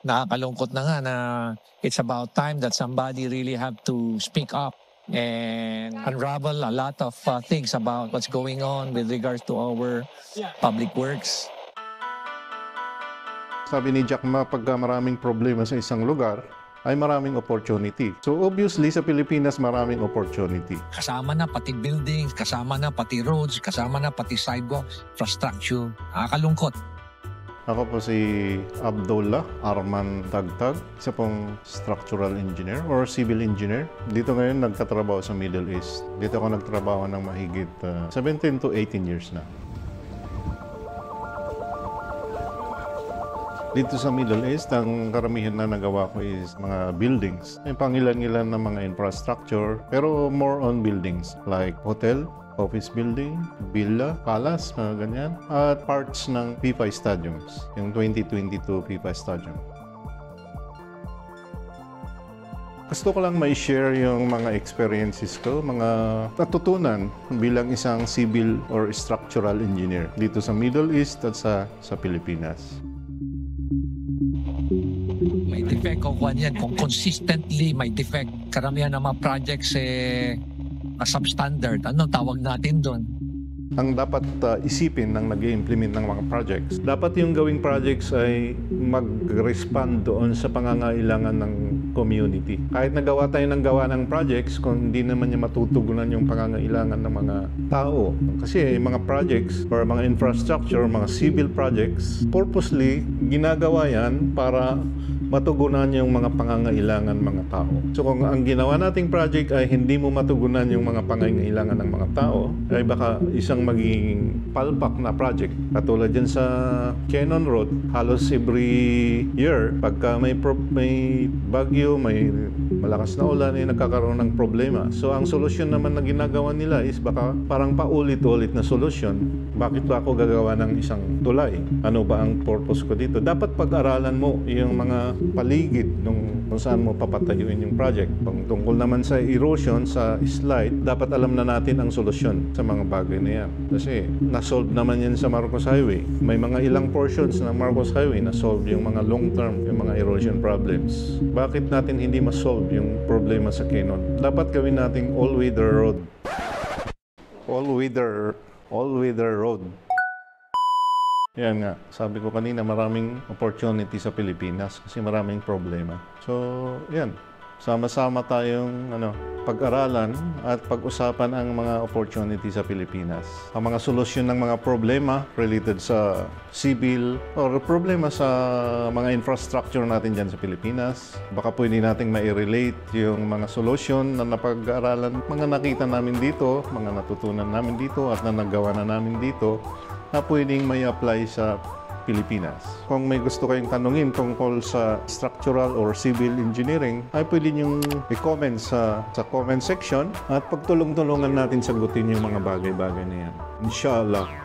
nakakalungkot na nga na it's about time that somebody really have to speak up and unravel a lot of things about what's going on with regards to our public works. Sabi ni Jack Ma, pagka maraming problema sa isang lugar, ay maraming opportunity. So obviously, sa Pilipinas, maraming opportunity. Kasama na pati buildings, kasama na pati roads, kasama na pati sidewalk, infrastructure. Nakakalungkot. Ako po si Abdullah Arman Tagtag, isa pong structural engineer or civil engineer. Dito ngayon nagtatrabaho sa Middle East. Dito ako nagtrabaho ng mahigit 17 to 18 years na. Dito sa Middle East, ang karamihan na nagawa ko is mga buildings. May pangilan-ilan na mga infrastructure, pero more on buildings like hotel, office building, villa, palace, mga ganyan. At parts ng FIFA stadiums, yung 2022 FIFA stadium. Gusto ko lang ma-share yung mga experiences ko, mga natutunan bilang isang civil or structural engineer dito sa Middle East at sa Pilipinas. May defect kung yan, kung consistently may defect. Karamihan ng mga projects substandard. Ano tawag natin doon? Ang dapat isipin ng nag-i-implement ng mga projects, dapat yung gawing projects ay mag-respond doon sa pangangailangan ng community. Kahit nagawa tayo ng gawa ng projects, kung hindi naman niya matutugunan yung pangangailangan ng mga tao. Kasi mga projects or mga infrastructure, mga civil projects, purposely ginagawa yan para matugunan yung mga pangangailangan ng mga tao. So kung ang ginawa nating project ay hindi mo matugunan yung mga pangangailangan ng mga tao, ay baka isang magiging palpak na project. Katulad dyan sa Cannon Road, halos every year, pagka may bagyo, may malakas na ulan, ay nagkakaroon ng problema. So ang solusyon naman na ginagawa nila is baka parang paulit-ulit na solusyon. Bakit ba ako gagawa ng isang tulay? Ano ba ang purpose ko dito? Dapat pag-aralan mo yung mga paligid kung saan mo papatayuin yung project. Kung tungkol naman sa erosion, sa slide, dapat alam na natin ang solusyon sa mga bagay na yan. Kasi na-solve naman yan sa Marcos Highway. May mga ilang portions ng Marcos Highway na-solve yung mga long-term, yung mga erosion problems. Bakit natin hindi ma-solve yung problema sa Cannon? Dapat gawin nating all-weather road. All-weather road. Yan nga, sabi ko kanina, maraming opportunity sa Pilipinas kasi maraming problema. So, yan. Sama-sama tayong pag-aralan at pag-usapan ang mga opportunity sa Pilipinas. Ang mga solusyon ng mga problema related sa civil or problema sa mga infrastructure natin dyan sa Pilipinas. Baka pwede nating ma-relate yung mga solusyon na napag-aralan, mga nakita namin dito, mga natutunan namin dito at na nagawa na namin dito na pwedeng may apply sa Pilipinas. Kung may gusto kayong tanungin tungkol sa structural or civil engineering, ay pwede niyong i-comment sa comment section at pagtulong-tulungan natin sagutin yung mga bagay-bagay na yan. Inshallah.